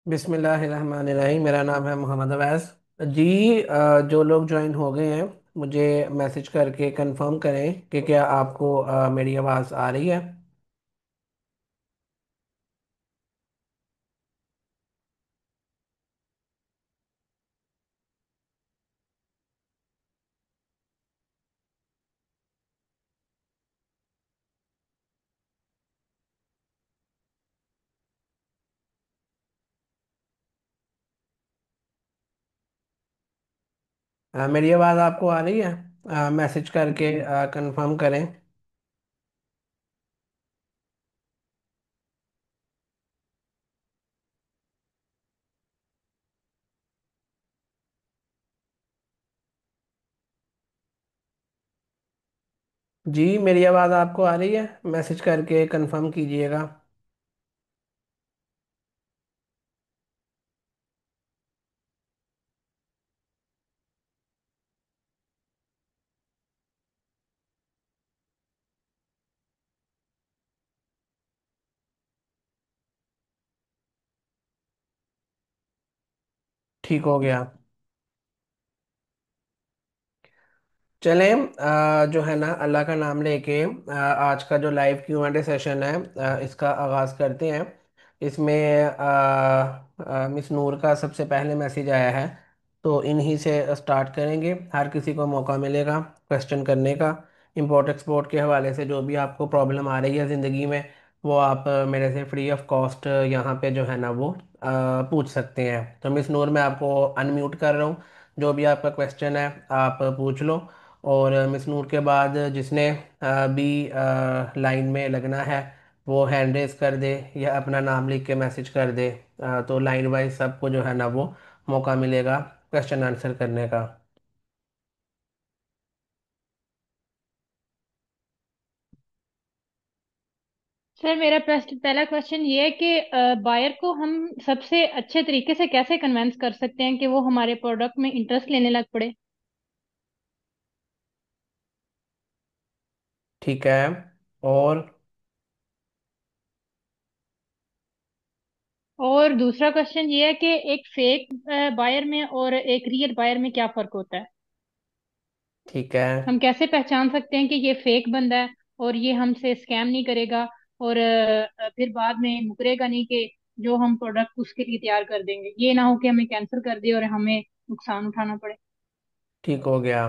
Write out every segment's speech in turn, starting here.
बिस्मिल्लाहिर्रहमानिर्रहीम। मेरा नाम है मोहम्मद अवैस जी। जो लोग ज्वाइन हो गए हैं, मुझे मैसेज करके कंफर्म करें कि क्या आपको मेरी आवाज़ आ रही है। मेरी आवाज़ आपको आ रही है? मैसेज करके कंफर्म करें। जी, मेरी आवाज़ आपको आ रही है? मैसेज करके कंफर्म कीजिएगा। ठीक हो गया। चलें, जो है ना, अल्लाह का नाम लेके आज का जो live Q and A session है, इसका आगाज़ करते हैं। इसमें मिस नूर का सबसे पहले मैसेज आया है, तो इन्हीं से स्टार्ट करेंगे। हर किसी को मौका मिलेगा क्वेश्चन करने का। इंपोर्ट एक्सपोर्ट के हवाले से जो भी आपको प्रॉब्लम आ रही है ज़िंदगी में, वो आप मेरे से फ्री ऑफ कॉस्ट यहाँ पे जो है ना वो पूछ सकते हैं। तो मिस नूर, मैं आपको अनम्यूट कर रहा हूँ। जो भी आपका क्वेश्चन है आप पूछ लो। और मिस नूर के बाद जिसने भी लाइन में लगना है, वो हैंड रेस कर दे या अपना नाम लिख के मैसेज कर दे। तो लाइन वाइज सबको जो है ना वो मौका मिलेगा क्वेश्चन आंसर करने का। सर, मेरा पहला क्वेश्चन ये है कि बायर को हम सबसे अच्छे तरीके से कैसे कन्वेंस कर सकते हैं कि वो हमारे प्रोडक्ट में इंटरेस्ट लेने लग पड़े। ठीक है। और और दूसरा क्वेश्चन ये है कि एक फेक बायर में और एक रियल बायर में क्या फर्क होता है। ठीक है। हम कैसे पहचान सकते हैं कि ये फेक बंदा है और ये हमसे स्कैम नहीं करेगा और फिर बाद में मुकरेगा नहीं कि जो हम प्रोडक्ट उसके लिए तैयार कर देंगे ये ना हो कि हमें कैंसिल कर दे और हमें नुकसान उठाना पड़े। ठीक हो गया।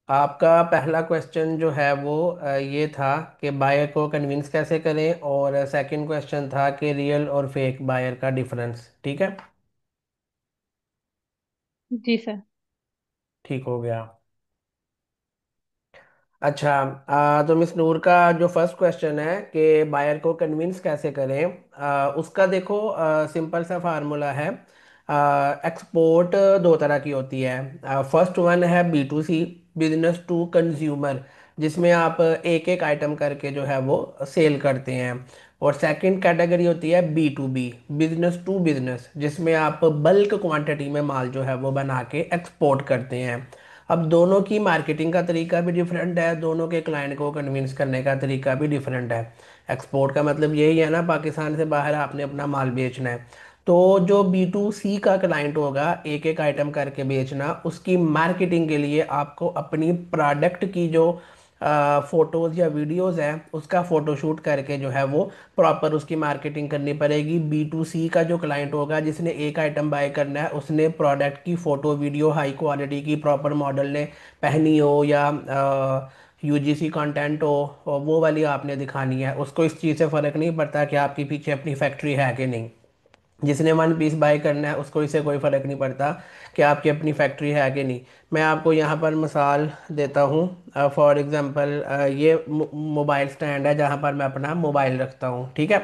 आपका पहला क्वेश्चन जो है वो ये था कि बायर को कन्विंस कैसे करें, और सेकंड क्वेश्चन था कि रियल और फेक बायर का डिफरेंस। ठीक है। जी सर। ठीक हो गया। अच्छा, तो मिस नूर का जो फर्स्ट क्वेश्चन है कि बायर को कन्विंस कैसे करें, उसका देखो सिंपल सा फार्मूला है। एक्सपोर्ट दो तरह की होती है। फर्स्ट वन है B2C, बिजनेस टू कंज्यूमर, जिसमें आप एक एक आइटम करके जो है वो सेल करते हैं। और सेकंड कैटेगरी होती है B2B, बिजनेस टू बिजनेस, जिसमें आप बल्क क्वांटिटी में माल जो है वो बना के एक्सपोर्ट करते हैं। अब दोनों की मार्केटिंग का तरीका भी डिफरेंट है, दोनों के क्लाइंट को कन्विंस करने का तरीका भी डिफरेंट है। एक्सपोर्ट का मतलब यही है ना, पाकिस्तान से बाहर आपने अपना माल बेचना है। तो जो B2C का क्लाइंट होगा, एक एक आइटम करके बेचना, उसकी मार्केटिंग के लिए आपको अपनी प्रोडक्ट की जो फोटोज या वीडियोस हैं उसका फोटोशूट करके जो है वो प्रॉपर उसकी मार्केटिंग करनी पड़ेगी। B2C का जो क्लाइंट होगा, जिसने एक आइटम बाय करना है, उसने प्रोडक्ट की फ़ोटो वीडियो हाई क्वालिटी की प्रॉपर मॉडल ने पहनी हो या UGC कंटेंट हो, और वो वाली आपने दिखानी है। उसको इस चीज़ से फ़र्क नहीं पड़ता कि आपके पीछे अपनी फैक्ट्री है कि नहीं। जिसने वन पीस बाय करना है उसको इससे कोई फ़र्क नहीं पड़ता कि आपकी अपनी फैक्ट्री है कि नहीं। मैं आपको यहाँ पर मिसाल देता हूँ। फॉर एग्ज़ाम्पल, ये मोबाइल स्टैंड है जहाँ पर मैं अपना मोबाइल रखता हूँ। ठीक है।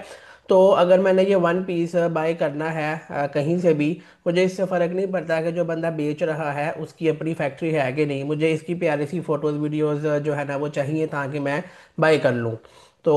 तो अगर मैंने ये वन पीस बाय करना है कहीं से भी, मुझे इससे फ़र्क नहीं पड़ता कि जो बंदा बेच रहा है उसकी अपनी फैक्ट्री है कि नहीं। मुझे इसकी प्यारी सी फ़ोटोज़ वीडियोज़ जो है ना वो चाहिए ताकि मैं बाय कर लूँ। तो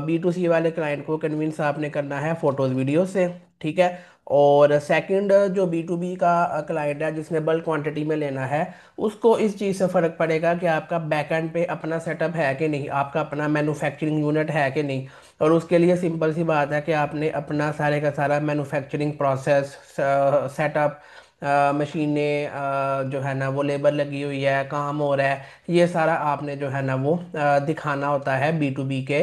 B2C वाले क्लाइंट को कन्विंस आपने करना है फ़ोटोज़ वीडियो से। ठीक है। और सेकंड जो B2B का क्लाइंट है जिसने बल्क क्वांटिटी में लेना है, उसको इस चीज़ से फ़र्क पड़ेगा कि आपका बैकएंड पे अपना सेटअप है कि नहीं, आपका अपना मैन्युफैक्चरिंग यूनिट है कि नहीं। और उसके लिए सिंपल सी बात है कि आपने अपना सारे का सारा मैन्युफैक्चरिंग प्रोसेस, सेटअप, मशीनें, जो है ना वो लेबर लगी हुई है, काम हो रहा है, ये सारा आपने जो है ना वो दिखाना होता है B2B के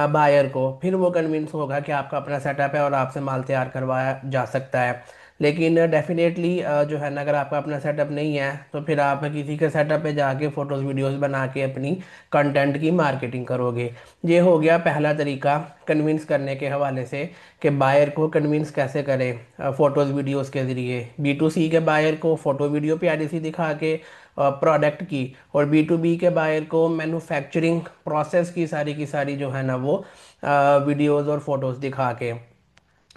बायर को। फिर वो कन्विंस होगा कि आपका अपना सेटअप है और आपसे माल तैयार करवाया जा सकता है। लेकिन डेफिनेटली जो है ना, अगर आपका अपना सेटअप नहीं है तो फिर आप किसी के सेटअप पे जाके फ़ोटोज़ वीडियोस बना के अपनी कंटेंट की मार्केटिंग करोगे। ये हो गया पहला तरीका कन्विंस करने के हवाले से, कि बायर को कन्विंस कैसे करें फ़ोटोज़ वीडियोस के ज़रिए। B2C के बायर को फ़ोटो वीडियो प्यारी सी दिखा के प्रोडक्ट की, और B2B के बायर को मैन्युफैक्चरिंग प्रोसेस की सारी जो है ना वो वीडियोस और फोटोज़ दिखा के।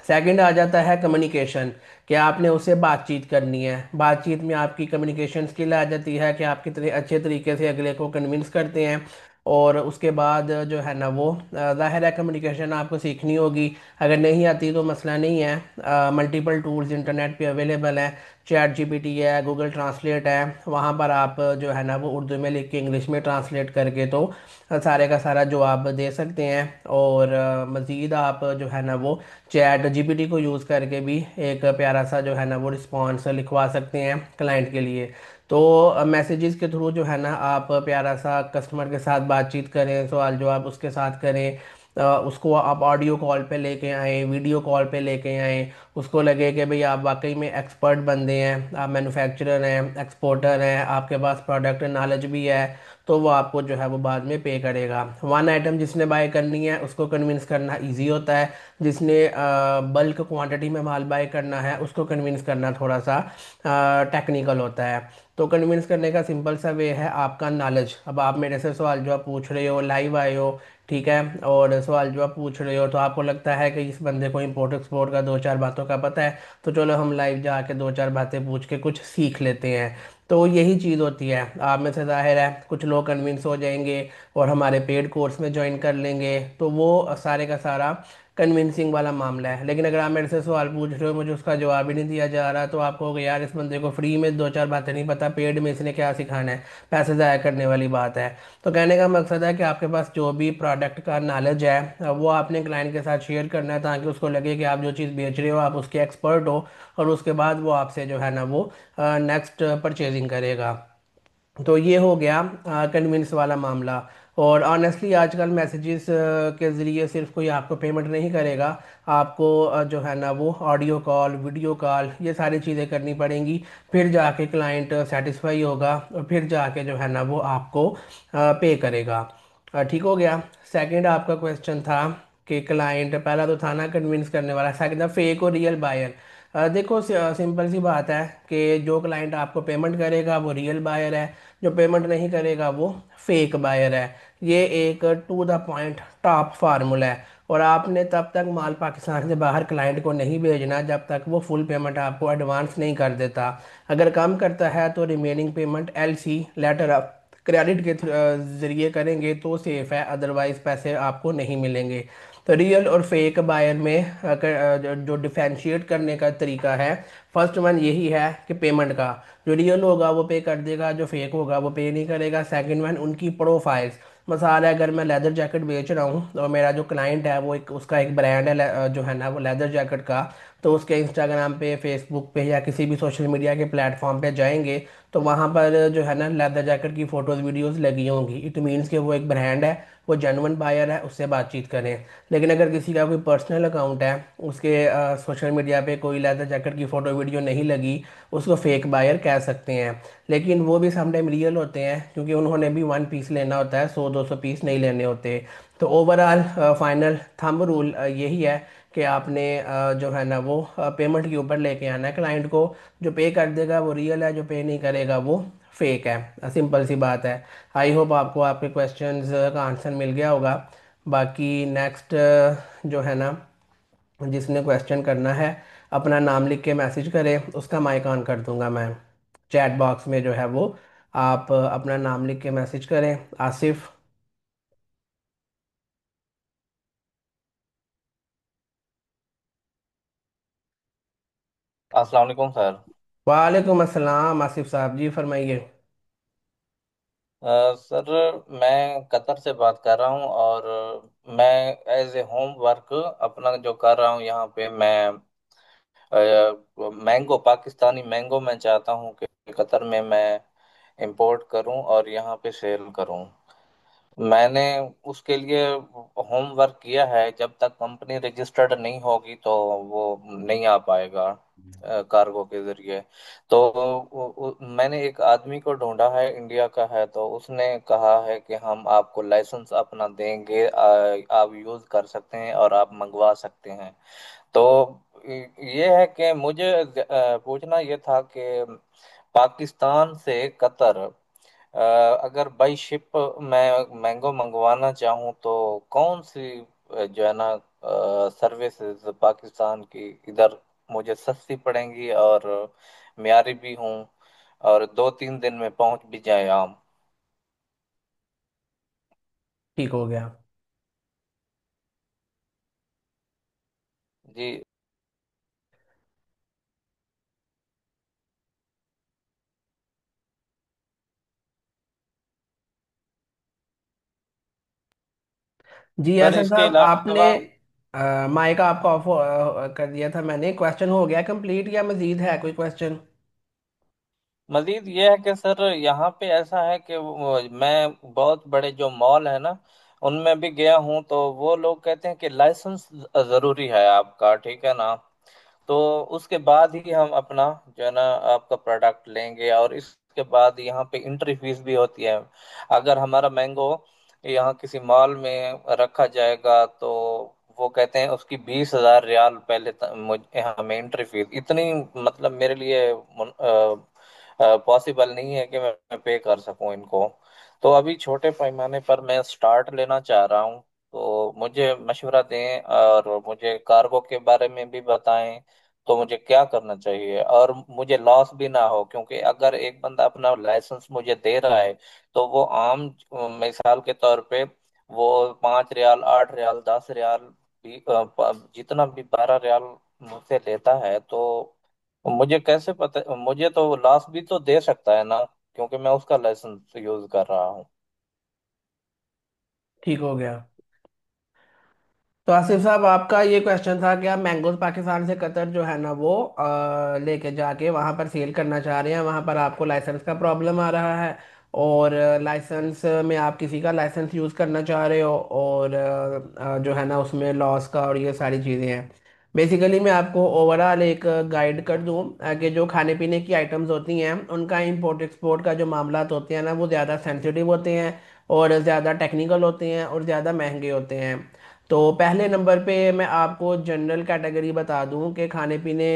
सेकंड आ जाता है कम्युनिकेशन, कि आपने उससे बातचीत करनी है। बातचीत में आपकी कम्युनिकेशन स्किल आ जाती है कि आप कितने अच्छे तरीके से अगले को कन्विंस करते हैं। और उसके बाद जो है ना वो ज़ाहिर है कम्युनिकेशन आपको सीखनी होगी। अगर नहीं आती तो मसला नहीं है, मल्टीपल टूल्स इंटरनेट पे अवेलेबल हैं। ChatGPT है, गूगल ट्रांसलेट है, वहाँ पर आप जो है ना वो उर्दू में लिख के इंग्लिश में ट्रांसलेट करके तो सारे का सारा जवाब दे सकते हैं। और मज़ीद आप जो है ना वो ChatGPT को यूज़ करके भी एक प्यारा सा जो है ना वो रिस्पॉन्स लिखवा सकते हैं क्लाइंट के लिए। तो मैसेजेस के थ्रू जो है ना आप प्यारा सा कस्टमर के साथ बातचीत करें, सवाल जवाब उसके साथ करें। उसको आप ऑडियो कॉल पे लेके आएँ, वीडियो कॉल पे लेके आएँ। उसको लगे कि भाई आप वाकई में एक्सपर्ट बंदे हैं, आप मैन्युफैक्चरर हैं, एक्सपोर्टर हैं, आपके पास प्रोडक्ट नॉलेज भी है। तो वो आपको जो है वो बाद में पे करेगा। वन आइटम जिसने बाय करनी है उसको कन्विंस करना इजी होता है। जिसने बल्क क्वांटिटी में माल बाय करना है उसको कन्विंस करना थोड़ा सा टेक्निकल होता है। तो कन्विंस करने का सिंपल सा वे है आपका नॉलेज। अब आप मेरे से सवाल जवाब पूछ रहे हो, लाइव आए हो, ठीक है, और सवाल जवाब पूछ रहे हो, तो आपको लगता है कि इस बंदे को इम्पोर्ट एक्सपोर्ट का दो चार बातों का पता है, तो चलो हम लाइव जाके दो चार बातें पूछ के कुछ सीख लेते हैं। तो यही चीज़ होती है। आप में से जाहिर है कुछ लोग कन्विंस हो जाएंगे और हमारे पेड कोर्स में ज्वाइन कर लेंगे, तो वो सारे का सारा कन्विंसिंग वाला मामला है। लेकिन अगर आप मेरे से सवाल पूछ रहे हो, मुझे उसका जवाब ही नहीं दिया जा रहा, तो आप कहोगे यार इस बंदे को फ्री में दो चार बातें नहीं पता, पेड में इसने क्या सिखाना है, पैसे ज़ाया करने वाली बात है। तो कहने का मकसद है कि आपके पास जो भी प्रोडक्ट का नॉलेज है वो आपने क्लाइंट के साथ शेयर करना है, ताकि उसको लगे कि आप जो चीज़ बेच रहे हो आप उसके एक्सपर्ट हो, और उसके बाद वो आपसे जो है ना वो नेक्स्ट परचेजिंग करेगा। तो ये हो गया कन्विंस वाला मामला। और ऑनेस्टली आजकल मैसेजेस के ज़रिए सिर्फ कोई आपको पेमेंट नहीं करेगा, आपको जो है ना वो ऑडियो कॉल, वीडियो कॉल, ये सारी चीज़ें करनी पड़ेंगी। फिर जाके क्लाइंट सेटिस्फाई होगा और फिर जाके जो है ना वो आपको पे करेगा। ठीक हो गया। सेकंड आपका क्वेश्चन था कि क्लाइंट, पहला तो था ना कन्विंस करने वाला, सेकंड था फेक और रियल बायर। देखो सिंपल सी बात है कि जो क्लाइंट आपको पेमेंट करेगा वो रियल बायर है, जो पेमेंट नहीं करेगा वो फेक बायर है। ये एक to the point top formula है। और आपने तब तक माल पाकिस्तान से बाहर क्लाइंट को नहीं भेजना जब तक वो फुल पेमेंट आपको एडवांस नहीं कर देता। अगर कम करता है तो remaining payment LC, letter of credit के ज़रिए करेंगे तो सेफ है, अदरवाइज पैसे आपको नहीं मिलेंगे। तो रियल और फेक बायर में जो डिफरेंशिएट करने का तरीका है, फर्स्ट वन यही है कि पेमेंट का, जो रियल होगा वो पे कर देगा, जो फेक होगा वो पे नहीं करेगा। सेकंड वन उनकी प्रोफाइल्स। मसाल है अगर मैं लेदर जैकेट बेच रहा हूँ और मेरा जो क्लाइंट है वो एक उसका एक ब्रांड है जो है ना वो लेदर जैकेट का, तो उसके इंस्टाग्राम पे, फेसबुक पे या किसी भी सोशल मीडिया के प्लेटफॉर्म पे जाएंगे तो वहाँ पर जो है ना लेदर जैकेट की फ़ोटोज़ वीडियोज़ लगी होंगी। इट मीन्स कि वो एक ब्रांड है, वो जेन्युइन बायर है, उससे बातचीत करें। लेकिन अगर किसी का कोई पर्सनल अकाउंट है, उसके सोशल मीडिया पे कोई लेदर जैकेट की फ़ोटो वीडियो नहीं लगी, उसको फेक बायर कह सकते हैं। लेकिन वो भी समटाइम रियल होते हैं, क्योंकि उन्होंने भी 1 पीस लेना होता है, 100-200 पीस नहीं लेने होते। तो ओवरऑल फाइनल थंब रूल यही है कि आपने जो है ना वो पेमेंट के ऊपर लेके आना है क्लाइंट को। जो पे कर देगा वो रियल है, जो पे नहीं करेगा वो फेक है। सिंपल सी बात है। आई होप आपको आपके क्वेश्चंस का आंसर मिल गया होगा। बाकी नेक्स्ट जो है ना, जिसने क्वेश्चन करना है अपना नाम लिख के मैसेज करे, उसका माइक ऑन कर दूंगा मैं। चैट बॉक्स में जो है वो आप अपना नाम लिख के मैसेज करें। आसिफ। अस्सलाम वालेकुम सर। वालेकुम अस्सलाम आसिफ साहब जी, फरमाइए। सर, मैं कतर से बात कर रहा हूँ और मैं एज ए होम वर्क अपना जो कर रहा हूँ यहाँ पे मैं मैंगो, पाकिस्तानी मैंगो मैं चाहता हूँ कि कतर में मैं इंपोर्ट करूँ और यहाँ पे सेल करूँ। मैंने उसके लिए होमवर्क किया है। जब तक कंपनी रजिस्टर्ड नहीं होगी तो वो नहीं आ पाएगा कार्गो के जरिए। तो मैंने एक आदमी को ढूंढा है, इंडिया का है, तो उसने कहा है कि हम आपको लाइसेंस अपना देंगे, आप यूज कर सकते हैं और आप मंगवा सकते हैं। तो ये है कि मुझे पूछना ये था कि पाकिस्तान से कतर अगर बाई शिप मैं मैंगो मंगवाना चाहूँ तो कौन सी जो है ना सर्विसेज पाकिस्तान की इधर मुझे सस्ती पड़ेंगी और म्यारी भी हूँ और 2-3 दिन में पहुँच भी जाए आम। ठीक हो गया। जी। जी सर, असद इसके साहब, आपने अलावा माइक आपका ऑफ कर दिया था मैंने। क्वेश्चन हो गया कंप्लीट या मजीद है कोई क्वेश्चन? मजीद ये है कि सर यहाँ पे ऐसा है कि मैं बहुत बड़े जो मॉल है ना उनमें भी गया हूँ, तो वो लोग कहते हैं कि लाइसेंस जरूरी है आपका, ठीक है ना। तो उसके बाद ही हम अपना जो है ना आपका प्रोडक्ट लेंगे और इसके बाद यहाँ पे एंट्री फीस भी होती है। अगर हमारा मैंगो यहाँ किसी मॉल में रखा जाएगा तो वो कहते हैं उसकी 20,000 रियाल पहले हमें एंट्री फीस इतनी, मतलब मेरे लिए पॉसिबल नहीं है कि मैं पे कर सकूं इनको। तो अभी छोटे पैमाने पर मैं स्टार्ट लेना चाह रहा हूँ। तो मुझे मशवरा दें और मुझे कार्गो के बारे में भी बताएं, तो मुझे क्या करना चाहिए और मुझे लॉस भी ना हो, क्योंकि अगर एक बंदा अपना लाइसेंस मुझे दे रहा है तो वो आम मिसाल के तौर पे वो 5 रियाल, 8 रियाल, 10 रियाल भी जितना भी 12 रियाल मुझसे लेता है, तो मुझे कैसे पता, मुझे तो लॉस भी तो दे सकता है ना, क्योंकि मैं उसका लाइसेंस यूज कर रहा हूँ। ठीक हो गया। तो आसिफ साहब, आपका ये क्वेश्चन था कि आप मैंगोज पाकिस्तान से कतर जो है ना वो लेके जाके वहाँ पर सेल करना चाह रहे हैं। वहाँ पर आपको लाइसेंस का प्रॉब्लम आ रहा है, और लाइसेंस में आप किसी का लाइसेंस यूज़ करना चाह रहे हो, और जो है ना उसमें लॉस का और ये सारी चीज़ें हैं। बेसिकली मैं आपको ओवरऑल एक गाइड कर दूँ कि जो खाने पीने की आइटम्स होती हैं उनका इंपोर्ट एक्सपोर्ट का जो मामलात होते हैं ना वो ज़्यादा सेंसिटिव होते हैं, और ज़्यादा टेक्निकल होते हैं, और ज़्यादा महंगे होते हैं। तो पहले नंबर पे मैं आपको जनरल कैटेगरी बता दूं कि खाने पीने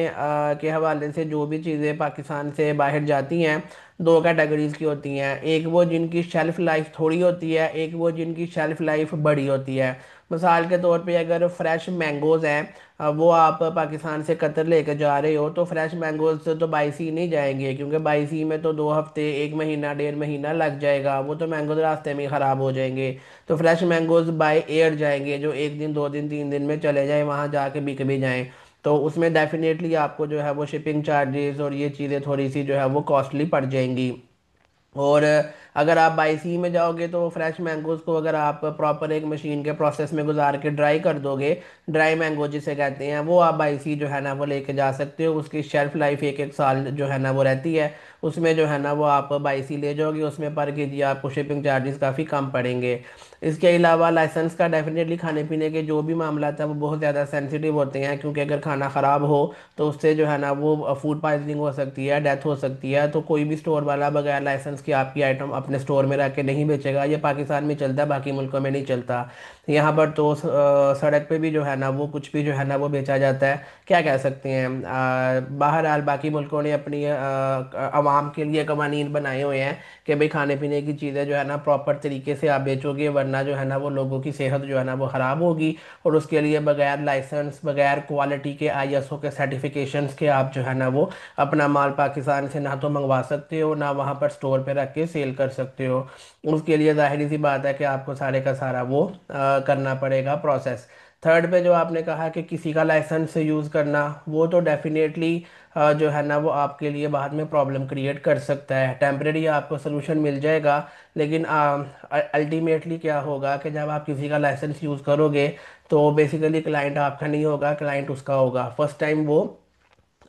के हवाले से जो भी चीज़ें पाकिस्तान से बाहर जाती हैं, दो कैटेगरीज की होती हैं। एक वो जिनकी शेल्फ़ लाइफ थोड़ी होती है, एक वो जिनकी शेल्फ़ लाइफ बड़ी होती है। मिसाल के तौर पे अगर फ्रेश मैंगोज़ हैं, वो आप पाकिस्तान से कतर लेकर जा रहे हो, तो फ्रेश मैंगोज़ तो बाई सी नहीं जाएंगे, क्योंकि बाई सी में तो 2 हफ्ते, 1 महीना, 1.5 महीना लग जाएगा। वो तो मैंगोज़ रास्ते में ही ख़राब हो जाएंगे। तो फ्रेश मैंगोज बाय एयर जाएंगे, जो 1 दिन, 2 दिन, 3 दिन में चले जाएं, वहाँ जाके बिक भी जाएं। तो उसमें डेफिनेटली आपको जो है वो शिपिंग चार्जेस और ये चीज़ें थोड़ी सी जो है वो कॉस्टली पड़ जाएंगी। और अगर आप बाई सी में जाओगे तो फ्रेश मैंगोज को अगर आप प्रॉपर एक मशीन के प्रोसेस में गुजार के ड्राई कर दोगे, ड्राई मैंगो जिसे कहते हैं, वो आप बाई सी जो है ना वो लेके जा सकते हो। उसकी शेल्फ लाइफ 1-1 साल जो है ना वो रहती है। उसमें जो है ना वो आप बाई सी ले जाओगे, उसमें पर के जी आपको शिपिंग चार्जेस काफ़ी कम पड़ेंगे। इसके अलावा लाइसेंस का डेफिनेटली खाने पीने के जो भी मामला था वो बहुत ज़्यादा सेंसिटिव होते हैं, क्योंकि अगर खाना ख़राब हो तो उससे जो है ना वो फूड पॉइजनिंग हो सकती है, डेथ हो सकती है। तो कोई भी स्टोर वाला बगैर लाइसेंस के आपकी आइटम अपने स्टोर में रख के नहीं बेचेगा। ये पाकिस्तान में चलता है, बाकी मुल्कों में नहीं चलता। यहाँ पर तो सड़क पे भी जो है ना वो कुछ भी जो है ना वो बेचा जाता है। क्या कह सकते हैं, बहरहाल बाकी मुल्कों ने अपनी आवाम के लिए कवानीन बनाए हुए हैं कि भाई खाने पीने की चीज़ें जो है ना प्रॉपर तरीके से आप बेचोगे, वरना जो है ना वो लोगों की सेहत जो है ना वो ख़राब होगी। और उसके लिए बगैर लाइसेंस, बगैर क्वालिटी के आईएसओ के सर्टिफिकेशंस के आप जो है ना वो अपना माल पाकिस्तान से ना तो मंगवा सकते हो, ना वहाँ पर स्टोर पे रख के सेल कर सकते हो। उसके लिए जाहिर सी बात है कि आपको सारे का सारा वो करना पड़ेगा प्रोसेस। थर्ड पे जो आपने कहा कि किसी का लाइसेंस यूज़ करना, वो तो डेफिनेटली जो है ना वो आपके लिए बाद में प्रॉब्लम क्रिएट कर सकता है। टेम्परेरी आपको सोल्यूशन मिल जाएगा, लेकिन अल्टीमेटली क्या होगा कि जब आप किसी का लाइसेंस यूज़ करोगे तो बेसिकली क्लाइंट आपका नहीं होगा, क्लाइंट उसका होगा। फर्स्ट टाइम वो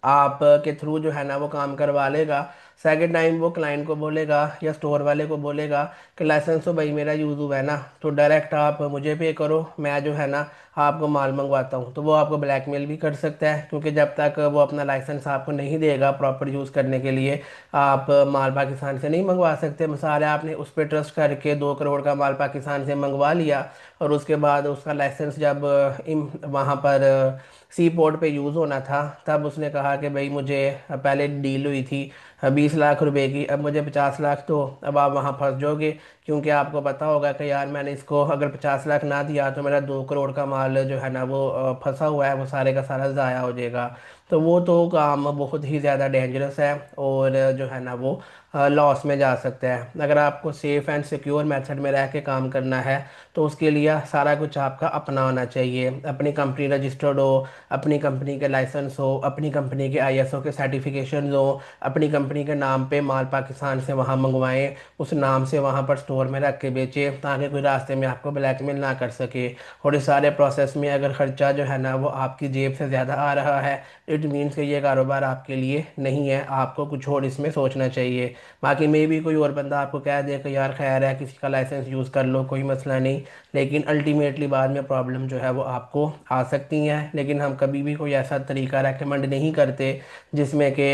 आप के थ्रू जो है ना वो काम करवा लेगा, सेकंड टाइम वो क्लाइंट को बोलेगा या स्टोर वाले को बोलेगा कि लाइसेंस तो भाई मेरा यूज़ हुआ है ना, तो डायरेक्ट आप मुझे पे करो, मैं जो है ना आपको माल मंगवाता हूँ। तो वो आपको ब्लैकमेल भी कर सकता है, क्योंकि जब तक वो अपना लाइसेंस आपको नहीं देगा प्रॉपर यूज़ करने के लिए, आप माल पाकिस्तान से नहीं मंगवा सकते। मिसाल है, आपने उस पर ट्रस्ट करके 2 करोड़ का माल पाकिस्तान से मंगवा लिया, और उसके बाद उसका लाइसेंस जब वहाँ पर सी पोर्ट पे यूज़ होना था, तब उसने कहा कि भाई मुझे पहले डील हुई थी 20 लाख रुपए की, अब मुझे 50 लाख दो। अब आप वहाँ फंस जाओगे, क्योंकि आपको पता होगा कि यार मैंने इसको अगर 50 लाख ना दिया तो मेरा 2 करोड़ का माल जो है ना वो फंसा हुआ है, वो सारे का सारा ज़ाया हो जाएगा। तो वो तो काम बहुत ही ज़्यादा डेंजरस है, और जो है ना वो लॉस में जा सकता है। अगर आपको सेफ़ एंड सिक्योर मेथड में रह के काम करना है, तो उसके लिए सारा कुछ आपका अपना होना चाहिए। अपनी कंपनी रजिस्टर्ड हो, अपनी कंपनी के लाइसेंस हो, अपनी कंपनी के आईएसओ के सर्टिफिकेशन हो, अपनी कंपनी के नाम पे माल पाकिस्तान से वहाँ मंगवाएं, उस नाम से वहाँ पर स्टोर में रख के बेचें, ताकि कोई रास्ते में आपको ब्लैकमेल ना कर सके। और इस सारे प्रोसेस में अगर खर्चा जो है ना वो आपकी जेब से ज़्यादा आ रहा है, इट मीन्स कि ये कारोबार आपके लिए नहीं है, आपको कुछ और इसमें सोचना चाहिए। बाकी मे भी कोई और बंदा आपको कह दे कि यार खैर है, किसी का लाइसेंस यूज़ कर लो, कोई मसला नहीं, लेकिन अल्टीमेटली बाद में प्रॉब्लम जो है वो आपको आ सकती हैं। लेकिन हम कभी भी कोई ऐसा तरीका रेकमेंड नहीं करते जिसमें कि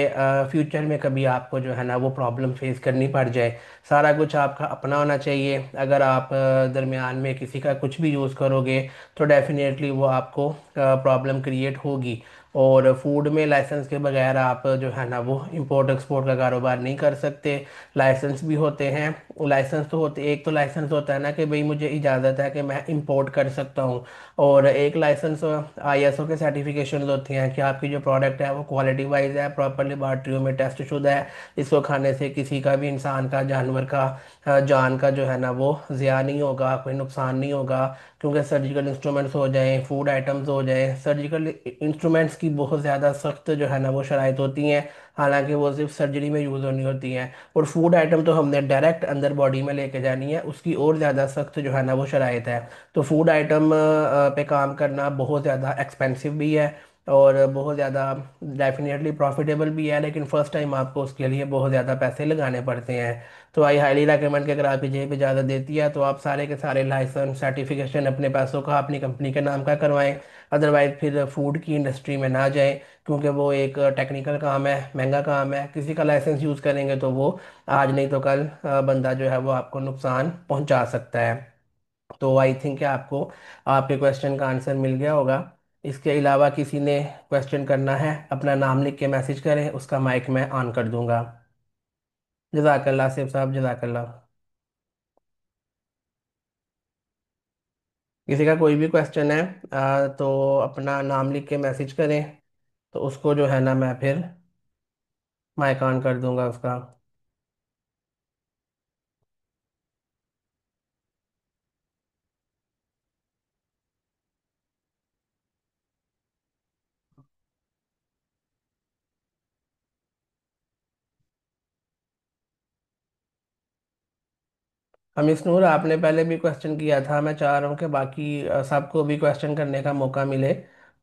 फ्यूचर में कभी आपको जो है ना वो प्रॉब्लम फेस करनी पड़ जाए। सारा कुछ आपका अपना होना चाहिए। अगर आप दरमियान में किसी का कुछ भी यूज़ करोगे, तो डेफिनेटली वो आपको प्रॉब्लम क्रिएट होगी। और फूड में लाइसेंस के बगैर आप जो है ना वो इंपोर्ट एक्सपोर्ट का कारोबार नहीं कर सकते। लाइसेंस भी होते हैं, लाइसेंस तो होते, एक तो लाइसेंस होता है ना कि भाई मुझे इजाज़त है कि मैं इंपोर्ट कर सकता हूँ, और एक लाइसेंस आईएसओ के सर्टिफिकेशन होती हैं कि आपकी जो प्रोडक्ट है वो क्वालिटी वाइज है, प्रॉपर लेबॉर्ट्रियों में टेस्ट शुदा है, इसको खाने से किसी का भी, इंसान का, जानवर का जान का जो है ना वो ज़िया नहीं होगा, कोई नुकसान नहीं होगा। क्योंकि सर्जिकल इंस्ट्रूमेंट्स हो जाएं, फूड आइटम्स हो जाएं, सर्जिकल इंस्ट्रूमेंट्स की बहुत ज़्यादा सख्त जो है ना वो शराइत होती हैं, हालांकि वो सिर्फ सर्जरी में यूज़ होनी होती हैं। और फूड आइटम तो हमने डायरेक्ट अंदर बॉडी में लेके जानी है, उसकी और ज़्यादा सख्त जो है ना वो शराइत है। तो फूड आइटम पे काम करना बहुत ज़्यादा एक्सपेंसिव भी है, और बहुत ज़्यादा डेफिनेटली प्रॉफिटेबल भी है, लेकिन फ़र्स्ट टाइम आपको उसके लिए बहुत ज़्यादा पैसे लगाने पड़ते हैं। तो आई हाईली रेकमेंड कि अगर आपकी जेब इजाज़त देती है तो आप सारे के सारे लाइसेंस सर्टिफिकेशन अपने पैसों का अपनी कंपनी के नाम का करवाएं। अदरवाइज फिर फूड की इंडस्ट्री में ना जाएं, क्योंकि वो एक टेक्निकल काम है, महंगा काम है। किसी का लाइसेंस यूज़ करेंगे तो वो आज नहीं तो कल बंदा जो है वो आपको नुकसान पहुंचा सकता है। तो आई थिंक आपको आपके क्वेश्चन का आंसर मिल गया होगा। इसके अलावा किसी ने क्वेश्चन करना है, अपना नाम लिख के मैसेज करें, उसका माइक मैं ऑन कर दूंगा। जजाकल्ला आसिफ साहब, जजाकल्ला। किसी का कोई भी क्वेश्चन है तो अपना नाम लिख के मैसेज करें, तो उसको जो है ना मैं फिर माइक ऑन कर दूंगा उसका। मिस नूर, आपने पहले भी क्वेश्चन किया था, मैं चाह रहा हूँ कि बाकी सबको भी क्वेश्चन करने का मौका मिले।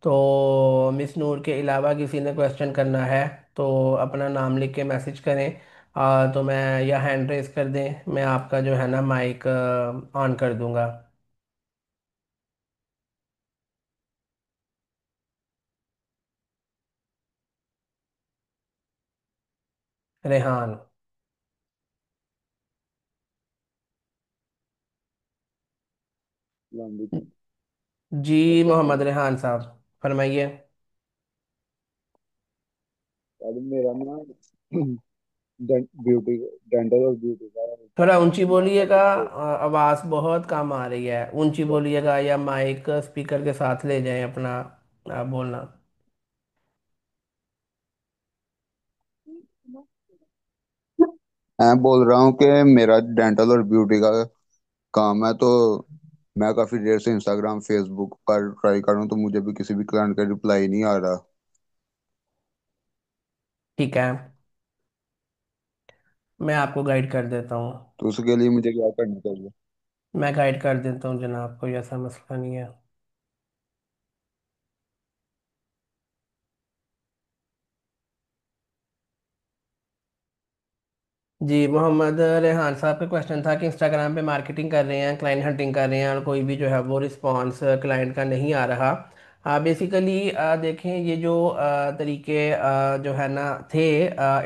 तो मिस नूर के अलावा किसी ने क्वेश्चन करना है तो अपना नाम लिख के मैसेज करें, तो मैं, या हैंड रेस कर दें, मैं आपका जो है ना माइक ऑन कर दूंगा। रेहान। अस्सलाम वालेकुम। जी, कैसे हैं मोहम्मद आप? रेहान साहब, फरमाइए। आज मेरा ना ब्यूटी, डेंटल और ब्यूटी का थोड़ा काम है, ऊंची तो मैं आपका बोलिएगा, कुछ कोर्स। आवाज़ बहुत कम आ रही है, ऊंची अच्छा, बोलिएगा या माइक स्पीकर के साथ ले जाएं अपना, आप बोलना। मैं बोल रहा हूँ कि मेरा डेंटल और ब्यूटी का काम है, तो मैं काफी देर से इंस्टाग्राम फेसबुक पर ट्राई कर रहा हूँ, तो मुझे भी किसी भी क्लाइंट का रिप्लाई नहीं आ रहा। ठीक है, मैं आपको गाइड कर देता हूँ। तो उसके लिए मुझे क्या करना चाहिए? मैं गाइड कर देता हूँ जनाब, कोई ऐसा मसला नहीं है। जी, मोहम्मद रेहान साहब का क्वेश्चन था कि इंस्टाग्राम पे मार्केटिंग कर रहे हैं, क्लाइंट हंटिंग कर रहे हैं, और कोई भी जो है वो रिस्पांस क्लाइंट का नहीं आ रहा। बेसिकली देखें, ये जो तरीके जो है ना थे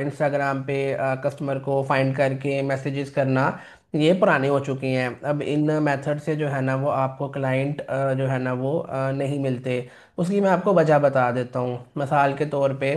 इंस्टाग्राम पे कस्टमर को फाइंड करके मैसेजेस करना, ये पुराने हो चुके हैं। अब इन मेथड से जो है ना वो आपको क्लाइंट जो है ना वो नहीं मिलते। उसकी मैं आपको वजह बता देता हूँ। मिसाल के तौर पे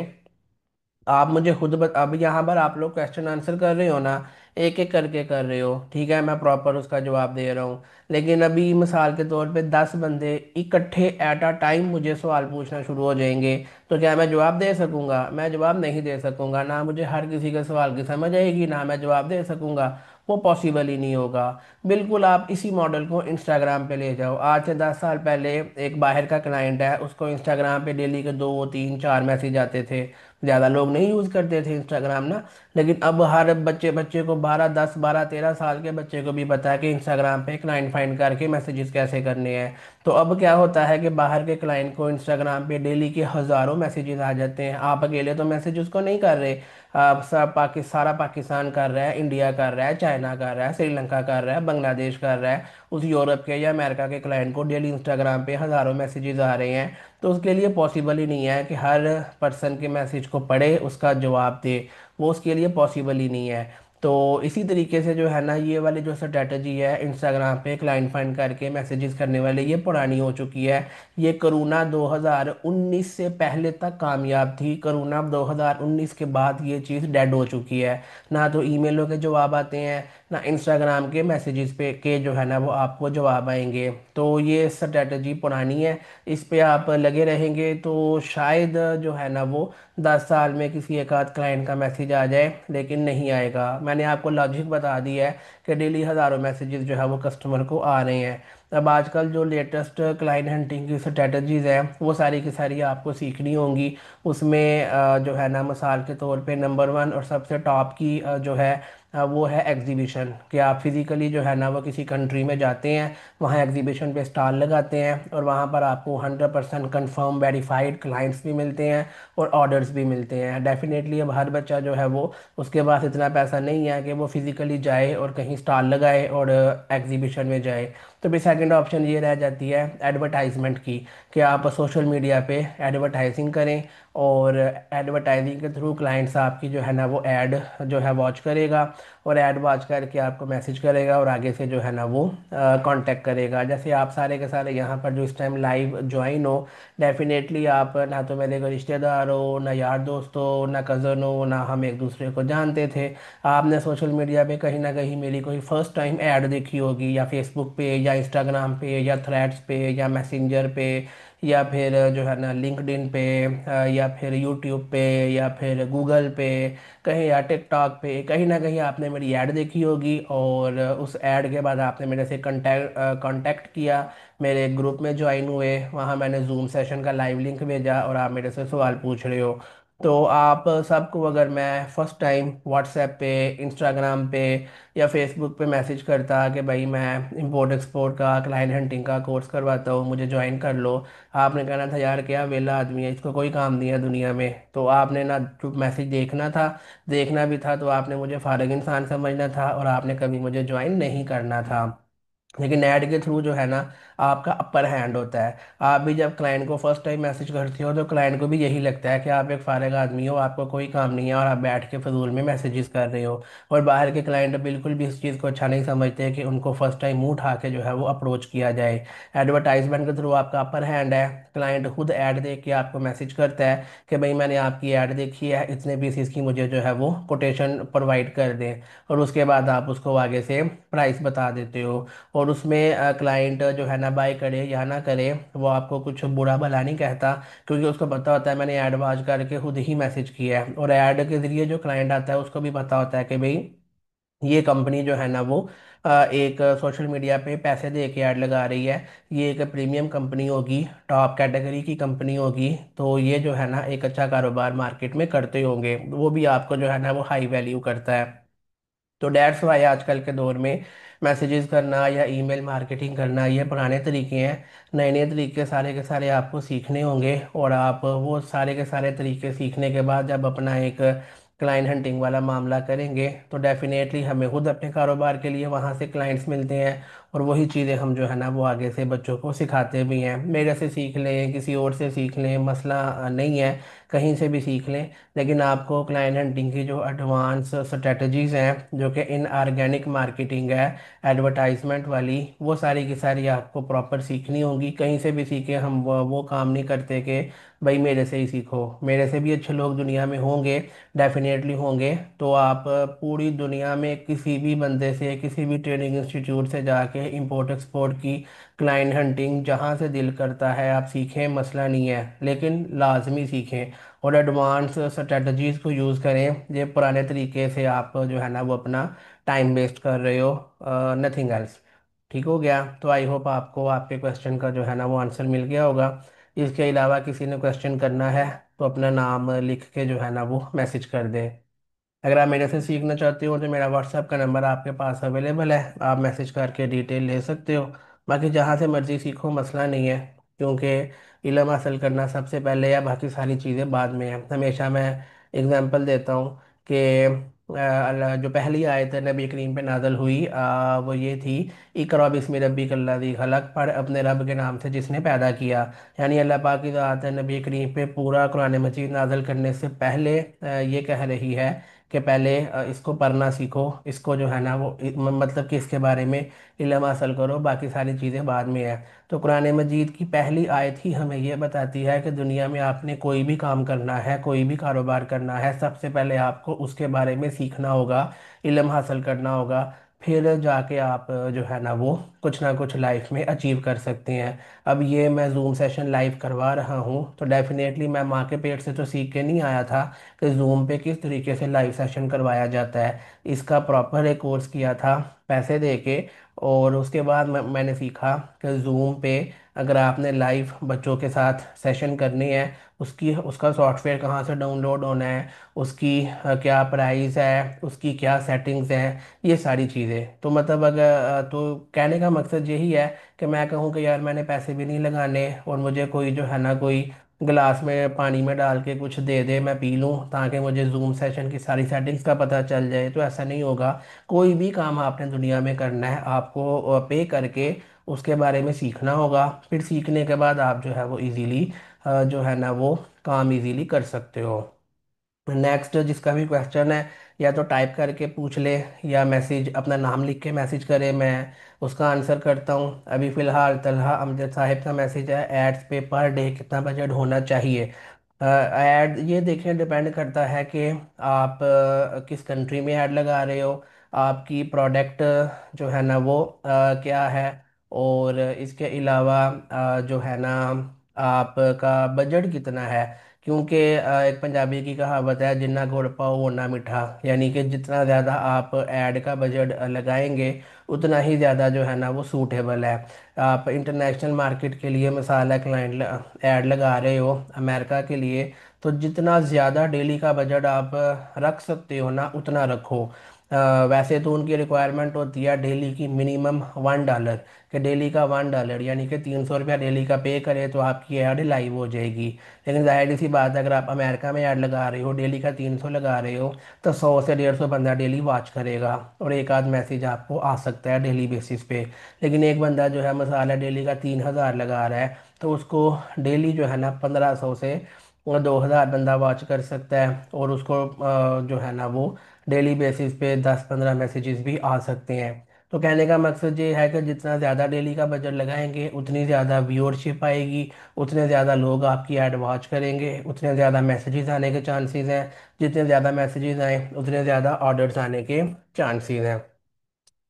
आप मुझे खुद अब यहाँ पर आप लोग क्वेश्चन आंसर कर रहे हो ना, एक एक करके कर रहे हो, ठीक है, मैं प्रॉपर उसका जवाब दे रहा हूँ। लेकिन अभी मिसाल के तौर पे 10 बंदे इकट्ठे एट अ टाइम मुझे सवाल पूछना शुरू हो जाएंगे, तो क्या मैं जवाब दे सकूंगा? मैं जवाब नहीं दे सकूंगा ना, मुझे हर किसी के सवाल की समझ आएगी ना मैं जवाब दे सकूंगा। वो पॉसिबल ही नहीं होगा। बिल्कुल आप इसी मॉडल को इंस्टाग्राम पे ले जाओ। आज से 10 साल पहले एक बाहर का क्लाइंट है, उसको इंस्टाग्राम पे डेली के 2 3 4 मैसेज आते थे। ज़्यादा लोग नहीं यूज़ करते थे इंस्टाग्राम ना। लेकिन अब हर बच्चे बच्चे को 12 10 12 13 साल के बच्चे को भी पता है कि इंस्टाग्राम पे क्लाइंट फाइंड करके मैसेजेस कैसे करने हैं। तो अब क्या होता है कि बाहर के क्लाइंट को इंस्टाग्राम पे डेली के हज़ारों मैसेजेस आ जाते हैं। आप अकेले तो मैसेज उसको नहीं कर रहे, आप सब सारा पाकिस्तान कर रहा है, इंडिया कर रहा है, चाइना कर रहा है, श्रीलंका कर रहा है, बांग्लादेश कर रहा है। उस यूरोप के या अमेरिका के क्लाइंट को डेली इंस्टाग्राम पे हज़ारों मैसेजेस आ रहे हैं। तो उसके लिए पॉसिबल ही नहीं है कि हर पर्सन के मैसेज को पढ़े उसका जवाब दे। वो उसके लिए पॉसिबल ही नहीं है। तो इसी तरीके से जो है ना ये वाली जो स्ट्रेटजी है इंस्टाग्राम पे क्लाइंट फाइंड करके मैसेजेस करने वाले, ये पुरानी हो चुकी है। ये कोरोना 2019 से पहले तक कामयाब थी। कोरोना 2019 के बाद ये चीज़ डेड हो चुकी है। ना तो ईमेलों के जवाब आते हैं, ना इंस्टाग्राम के मैसेजेस पे के जो है ना वो आपको जवाब आएंगे। तो ये स्ट्रेटजी पुरानी है। इस पे आप लगे रहेंगे तो शायद जो है ना वो 10 साल में किसी एक आध क्लाइंट का मैसेज आ जाए, लेकिन नहीं आएगा। मैंने आपको लॉजिक बता दिया है कि डेली हज़ारों मैसेजेस जो है वो कस्टमर को आ रहे हैं। अब आजकल जो लेटेस्ट क्लाइंट हंटिंग की स्ट्रेटजीज हैं वो सारी की सारी आपको सीखनी होंगी। उसमें जो है ना मिसाल के तौर पे नंबर 1 और सबसे टॉप की जो है वो है एग्जीबिशन। कि आप फिज़िकली जो है ना वो किसी कंट्री में जाते हैं, वहाँ एग्जीबिशन पे स्टॉल लगाते हैं, और वहाँ पर आपको 100% कंफर्म वेरीफाइड क्लाइंट्स भी मिलते हैं और ऑर्डर्स भी मिलते हैं। डेफिनेटली अब हर बच्चा जो है वो उसके पास इतना पैसा नहीं है कि वो फिज़िकली जाए और कहीं स्टॉल लगाए और एग्जीबिशन में जाए। तो भी सेकंड ऑप्शन ये रह जाती है एडवर्टाइजमेंट की, कि आप सोशल मीडिया पे एडवर्टाइजिंग करें, और एडवर्टाइजिंग के थ्रू क्लाइंट्स आपकी जो है ना वो ऐड जो है वॉच करेगा, और ऐड वॉच करके आपको मैसेज करेगा और आगे से जो है ना वो कांटेक्ट करेगा। जैसे आप सारे के सारे यहाँ पर जो इस टाइम लाइव ज्वाइन हो, डेफिनेटली आप ना तो मेरे कोई रिश्तेदार हो, ना यार दोस्त हो, ना कज़न हो, ना हम एक दूसरे को जानते थे। आपने सोशल मीडिया पे कहीं ना कहीं मेरी कोई फर्स्ट टाइम ऐड देखी होगी, या फेसबुक पे या इंस्टाग्राम पे या थ्रेड्स पे या मैसेंजर पे, या फिर जो है ना लिंक्डइन पे, या फिर यूट्यूब पे, या फिर गूगल पे, कहीं या टिकटॉक पे कहीं ना कहीं आपने मेरी ऐड देखी होगी। और उस ऐड के बाद आपने मेरे से कांटेक्ट किया, मेरे ग्रुप में ज्वाइन हुए, वहाँ मैंने जूम सेशन का लाइव लिंक भेजा और आप मेरे से सवाल पूछ रहे हो। तो आप सबको अगर मैं फर्स्ट टाइम व्हाट्सएप पे, इंस्टाग्राम पे या फेसबुक पे मैसेज करता कि भाई मैं इंपोर्ट एक्सपोर्ट का क्लाइंट हंटिंग का कोर्स करवाता हूँ, मुझे ज्वाइन कर लो, आपने कहना था यार क्या वेला आदमी है, इसको कोई काम नहीं है दुनिया में। तो आपने ना मैसेज देखना था, देखना भी था तो आपने मुझे फारिग इंसान समझना था, और आपने कभी मुझे ज्वाइन नहीं करना था। लेकिन ऐड के थ्रू जो है ना आपका अपर हैंड होता है। आप भी जब क्लाइंट को फर्स्ट टाइम मैसेज करते हो तो क्लाइंट को भी यही लगता है कि आप एक फारिग आदमी हो, आपको कोई काम नहीं है और आप बैठ के फजूल में मैसेजेस कर रहे हो। और बाहर के क्लाइंट बिल्कुल भी इस चीज़ को अच्छा नहीं समझते कि उनको फर्स्ट टाइम मुंह उठा के जो है वो अप्रोच किया जाए। एडवर्टाइजमेंट के थ्रू आपका अपर हैंड है। क्लाइंट खुद ऐड देख के आपको मैसेज करता है कि भाई मैंने आपकी ऐड देखी है, इतने पीसीस की मुझे जो है वो कोटेशन प्रोवाइड कर दें। और उसके बाद आप उसको आगे से प्राइस बता देते हो। और उसमें क्लाइंट जो है ना बाय करे या ना करे, वो आपको कुछ बुरा भला नहीं कहता, क्योंकि उसको पता होता है मैंने ऐड वाच करके खुद ही मैसेज किया है। और ऐड के जरिए जो क्लाइंट आता है उसको भी पता होता है कि भाई ये कंपनी जो है ना वो एक सोशल मीडिया पे पैसे दे के ऐड लगा रही है। ये एक प्रीमियम कंपनी होगी, टॉप कैटेगरी की कंपनी होगी, तो ये जो है ना एक अच्छा कारोबार मार्केट में करते होंगे, वो भी आपको जो है ना वो हाई वैल्यू करता है। तो डेट्स वाई आजकल के दौर में मैसेजेस करना या ईमेल मार्केटिंग करना ये पुराने तरीके हैं। नए नए तरीके सारे के सारे आपको सीखने होंगे, और आप वो सारे के सारे तरीके सीखने के बाद जब अपना एक क्लाइंट हंटिंग वाला मामला करेंगे तो डेफिनेटली हमें खुद अपने कारोबार के लिए वहाँ से क्लाइंट्स मिलते हैं, और वही चीज़ें हम जो है ना वो आगे से बच्चों को सिखाते भी हैं। मेरे से सीख लें, किसी और से सीख लें, मसला नहीं है, कहीं से भी सीख लें। लेकिन आपको क्लाइंट हंटिंग की जो एडवांस स्ट्रेटजीज हैं, जो कि इन ऑर्गेनिक मार्केटिंग है, एडवर्टाइजमेंट वाली, वो सारी की सारी आपको प्रॉपर सीखनी होगी। कहीं से भी सीखे, हम वो काम नहीं करते कि भाई मेरे से ही सीखो। मेरे से भी अच्छे लोग दुनिया में होंगे, डेफिनेटली होंगे। तो आप पूरी दुनिया में किसी भी बंदे से, किसी भी ट्रेनिंग इंस्टीट्यूट से जाके इंपोर्ट एक्सपोर्ट की क्लाइंट हंटिंग जहाँ से दिल करता है आप सीखें, मसला नहीं है, लेकिन लाजमी सीखें और एडवांस स्ट्रेटजीज को यूज़ करें। ये पुराने तरीके से आप जो है ना वो अपना टाइम वेस्ट कर रहे हो, नथिंग एल्स। ठीक हो गया? तो आई होप आपको आपके क्वेश्चन का जो है ना वो आंसर मिल गया होगा। इसके अलावा किसी ने क्वेश्चन करना है तो अपना नाम लिख के जो है ना वो मैसेज कर दे। अगर आप मेरे से सीखना चाहते हो तो मेरा व्हाट्सएप का नंबर आपके पास अवेलेबल है, आप मैसेज करके डिटेल ले सकते हो। बाकी जहाँ से मर्ज़ी सीखो, मसला नहीं है, क्योंकि इल्म हासिल करना सबसे पहले है, बाकी सारी चीज़ें बाद में है। हमेशा मैं एग्जांपल देता हूँ कि जो पहली आयत नबी करीम पे नाजल हुई, वो ये थी, इकरा बिस्मि रब्बिकल्लज़ी खलक, पढ़ अपने रब के नाम से जिसने पैदा किया। यानी अल्लाह पाक की ज़ात है, नबी करीम पे पूरा कुरान मजीद नाजल करने से पहले ये कह रही है कि पहले इसको पढ़ना सीखो, इसको जो है ना वो मतलब कि इसके बारे में इल्म हासिल करो, बाकी सारी चीज़ें बाद में है। तो कुरान मजीद की पहली आयत ही हमें ये बताती है कि दुनिया में आपने कोई भी काम करना है, कोई भी कारोबार करना है, सबसे पहले आपको उसके बारे में सीखना होगा, इल्म हासिल करना होगा। फिर जाके आप जो है ना वो कुछ ना कुछ लाइफ में अचीव कर सकते हैं। अब ये मैं जूम सेशन लाइव करवा रहा हूँ तो डेफिनेटली मैं माँ के पेट से तो सीख के नहीं आया था कि जूम पे किस तरीके से लाइव सेशन करवाया जाता है। इसका प्रॉपर एक कोर्स किया था पैसे दे के, और उसके बाद मैंने सीखा कि जूम पे अगर आपने लाइव बच्चों के साथ सेशन करनी है, उसकी उसका सॉफ्टवेयर कहाँ से डाउनलोड होना है, उसकी क्या प्राइस है, उसकी क्या सेटिंग्स हैं, ये सारी चीज़ें। तो मतलब अगर तो कहने का मकसद यही है कि मैं कहूँ कि यार मैंने पैसे भी नहीं लगाने और मुझे कोई जो है ना कोई गिलास में पानी में डाल के कुछ दे दे मैं पी लूँ ताकि मुझे जूम सेशन की सारी सेटिंग्स का पता चल जाए, तो ऐसा नहीं होगा। कोई भी काम आपने दुनिया में करना है, आपको पे करके उसके बारे में सीखना होगा। फिर सीखने के बाद आप जो है वो इजीली जो है ना वो काम इजीली कर सकते हो। नेक्स्ट जिसका भी क्वेश्चन है, या तो टाइप करके पूछ ले या मैसेज अपना नाम लिख के मैसेज करे, मैं उसका आंसर करता हूँ। अभी फ़िलहाल तलहा अमजद साहिब का मैसेज है, एड्स पे पर डे कितना बजट होना चाहिए? ऐड ये देखिए डिपेंड करता है कि आप किस कंट्री में ऐड लगा रहे हो, आपकी प्रोडक्ट जो है ना वो क्या है, और इसके अलावा जो है ना आपका बजट कितना है। क्योंकि एक पंजाबी की कहावत है, जिन्ना गुड़ पाओ उन्ना मीठा, यानी कि जितना ज़्यादा आप ऐड का बजट लगाएंगे उतना ही ज़्यादा जो है ना वो सूटेबल है। आप इंटरनेशनल मार्केट के लिए मिसाल है क्लाइंट ऐड लगा रहे हो अमेरिका के लिए, तो जितना ज़्यादा डेली का बजट आप रख सकते हो ना उतना रखो। वैसे तो उनकी रिक्वायरमेंट होती है डेली की मिनिमम $1, कि डेली का $1 यानी कि 300 रुपया डेली का पे करे तो आपकी ऐड लाइव हो जाएगी। लेकिन जाहिर सी बात है, अगर आप अमेरिका में ऐड लगा रहे हो, डेली का 300 लगा रहे हो, तो 100 से 150 बंदा डेली वॉच करेगा और एक आध मैसेज आपको आ सकता है डेली बेसिस पे। लेकिन एक बंदा जो है मसाला डेली का 3,000 लगा रहा है, तो उसको डेली जो है ना 1,500 से 2,000 बंदा वॉच कर सकता है, और उसको जो है ना वो डेली बेसिस पे 10-15 मैसेजेस भी आ सकते हैं। तो कहने का मकसद ये है कि जितना ज़्यादा डेली का बजट लगाएंगे उतनी ज़्यादा व्यूअरशिप आएगी, उतने ज़्यादा लोग आपकी ऐड वॉच करेंगे, उतने ज़्यादा मैसेजेस आने के चांसेस हैं। जितने ज़्यादा मैसेजेस आए उतने ज़्यादा ऑर्डर्स आने के चांसेस हैं।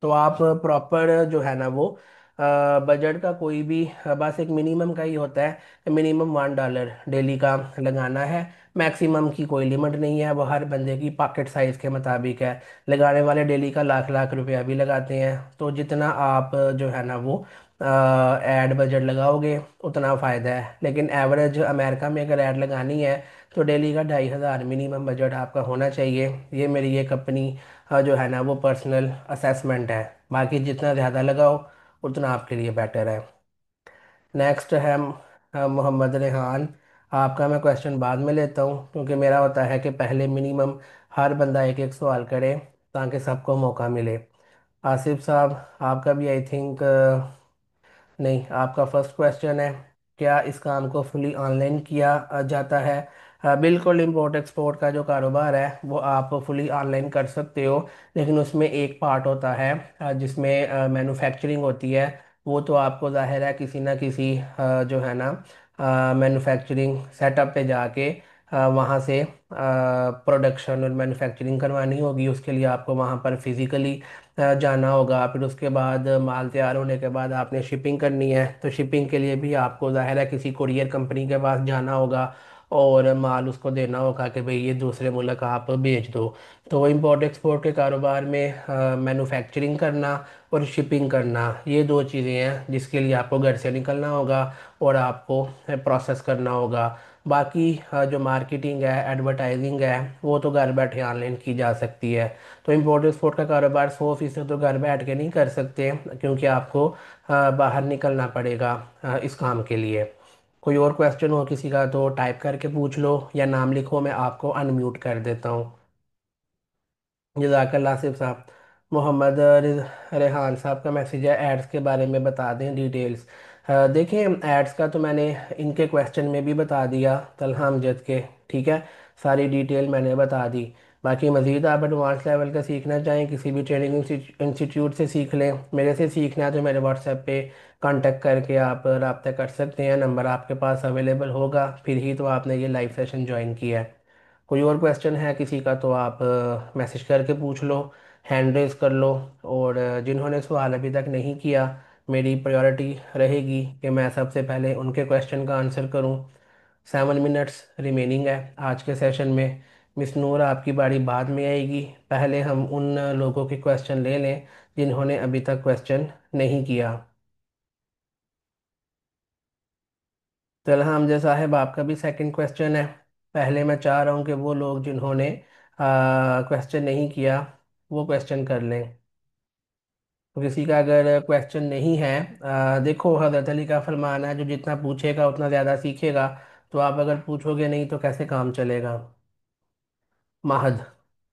तो आप प्रॉपर जो है ना वो बजट का कोई भी बस एक मिनिमम का ही होता है, मिनिमम $1 डेली का लगाना है। मैक्सिमम की कोई लिमिट नहीं है, वो हर बंदे की पॉकेट साइज़ के मुताबिक है। लगाने वाले डेली का लाख लाख रुपया भी लगाते हैं, तो जितना आप जो है ना वो ऐड बजट लगाओगे उतना फ़ायदा है। लेकिन एवरेज अमेरिका में अगर ऐड लगानी है तो डेली का 2,500 मिनिमम बजट आपका होना चाहिए। ये मेरी एक अपनी जो है ना वो पर्सनल असेसमेंट है। बाकी जितना ज़्यादा लगाओ उतना आपके लिए बेटर है। नेक्स्ट है मोहम्मद रेहान। आपका मैं क्वेश्चन बाद में लेता हूँ, क्योंकि मेरा होता है कि पहले मिनिमम हर बंदा एक एक सवाल करे ताकि सबको मौका मिले। आसिफ साहब, आपका भी आई थिंक नहीं, आपका फर्स्ट क्वेश्चन है, क्या इस काम को फुली ऑनलाइन किया जाता है? बिल्कुल, इंपोर्ट एक्सपोर्ट का जो कारोबार है वो आप फुली ऑनलाइन कर सकते हो, लेकिन उसमें एक पार्ट होता है जिसमें मैन्युफैक्चरिंग होती है। वो तो आपको जाहिर है किसी ना किसी जो है ना मैन्युफैक्चरिंग सेटअप पे जाके वहाँ से प्रोडक्शन और मैन्युफैक्चरिंग करवानी होगी। उसके लिए आपको वहाँ पर फिज़िकली जाना होगा। फिर उसके बाद माल तैयार होने के बाद आपने शिपिंग करनी है, तो शिपिंग के लिए भी आपको ज़ाहिर है किसी कुरियर कंपनी के पास जाना होगा और माल उसको देना होगा कि भाई ये दूसरे मुल्क आप भेज दो। तो इंपोर्ट एक्सपोर्ट के कारोबार में मैन्युफैक्चरिंग करना और शिपिंग करना, ये दो चीज़ें हैं जिसके लिए आपको घर से निकलना होगा और आपको प्रोसेस करना होगा। बाकी जो मार्केटिंग है, एडवर्टाइजिंग है, वो तो घर बैठे ऑनलाइन की जा सकती है। तो इम्पोर्ट एक्सपोर्ट का कारोबार 100% तो घर बैठ के नहीं कर सकते, क्योंकि आपको बाहर निकलना पड़ेगा इस काम के लिए। कोई और क्वेश्चन हो किसी का तो टाइप करके पूछ लो या नाम लिखो, मैं आपको अनम्यूट कर देता हूँ। जज़ाकल्ला आसिफ साहब। मोहम्मद रेहान साहब का मैसेज है, एड्स के बारे में बता दें डिटेल्स। देखें, एड्स का तो मैंने इनके क्वेश्चन में भी बता दिया, तलहा अमजद के। ठीक है, सारी डिटेल मैंने बता दी। बाकी मज़ीद आप एडवांस लेवल का सीखना चाहें किसी भी ट्रेनिंग इंस्टीट्यूट से सीख लें, मेरे से सीखना है तो मेरे व्हाट्सएप पे कांटेक्ट करके आप रब्ता कर सकते हैं। नंबर आपके पास अवेलेबल होगा, फिर ही तो आपने ये लाइव सेशन ज्वाइन किया है। कोई और क्वेश्चन है किसी का तो आप मैसेज करके पूछ लो, हैंड रेज कर लो। और जिन्होंने सवाल अभी तक नहीं किया, मेरी प्रायोरिटी रहेगी कि मैं सबसे पहले उनके क्वेश्चन का आंसर करूं। 7 मिनट्स रिमेनिंग है आज के सेशन में। मिस नूर, आपकी बारी बाद में आएगी, पहले हम उन लोगों के क्वेश्चन ले लें जिन्होंने अभी तक क्वेश्चन नहीं किया। तलहा हमजा साहब, आपका भी सेकंड क्वेश्चन है। पहले मैं चाह रहा हूँ कि वो लोग जिन्होंने क्वेश्चन नहीं किया वो क्वेश्चन कर लें। तो किसी का अगर क्वेश्चन नहीं है, देखो हज़रत अली का फरमान है, जो जितना पूछेगा उतना ज़्यादा सीखेगा। तो आप अगर पूछोगे नहीं तो कैसे काम चलेगा? महद,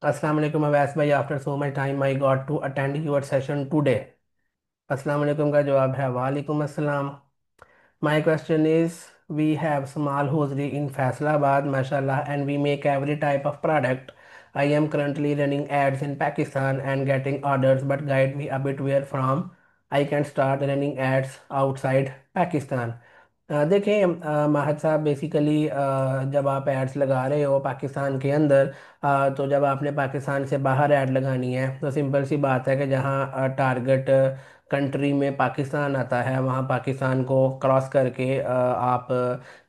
अस्सलाम वालेकुम अवैस भाई, after so much time I got to attend your session today. अस्सलाम वालेकुम का जवाब है वालेकुम अस्सलाम। My question is, we have small hosiery in Faisalabad, mashallah, and we make every type of product. I am currently running ads in Pakistan and getting orders, but guide me a bit where from I can start running ads outside Pakistan. देखें महत साहब, basically जब आप ads लगा रहे हो पाकिस्तान के अंदर, तो जब आपने पाकिस्तान से बाहर ऐड लगानी है तो सिंपल सी बात है कि जहाँ टारगेट कंट्री में पाकिस्तान आता है, वहाँ पाकिस्तान को क्रॉस करके आप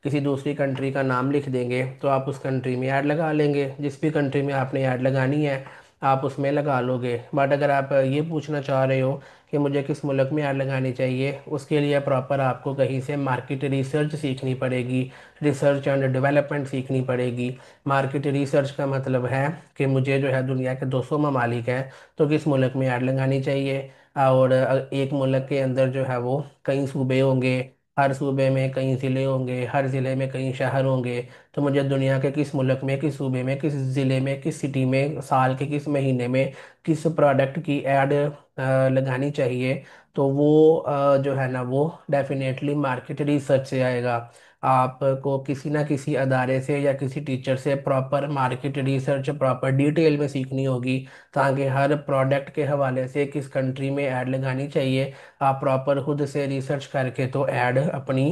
किसी दूसरी कंट्री का नाम लिख देंगे तो आप उस कंट्री में ऐड लगा लेंगे। जिस भी कंट्री में आपने ऐड लगानी है आप उसमें लगा लोगे। बट अगर आप ये पूछना चाह रहे हो कि मुझे किस मुल्क में ऐड लगानी चाहिए, उसके लिए प्रॉपर आपको कहीं से मार्केट रिसर्च सीखनी पड़ेगी, रिसर्च एंड डेवलपमेंट सीखनी पड़ेगी। मार्केट रिसर्च का मतलब है कि मुझे जो है दुनिया के 200 ममालिक हैं, तो किस मुल्क में ऐड लगानी चाहिए। और एक मुल्क के अंदर जो है वो कई सूबे होंगे, हर सूबे में कई ज़िले होंगे, हर ज़िले में कई शहर होंगे। तो मुझे दुनिया के किस मुल्क में, किस सूबे में, किस ज़िले में, किस सिटी में, साल के किस महीने में किस प्रोडक्ट की ऐड लगानी चाहिए, तो वो जो है ना वो डेफिनेटली मार्केट रिसर्च से आएगा। आपको किसी ना किसी अदारे से या किसी टीचर से proper market research proper detail में सीखनी होगी, ताकि हर प्रोडक्ट के हवाले से किस कंट्री में ऐड लगानी चाहिए आप प्रॉपर खुद से रिसर्च करके तो ऐड अपनी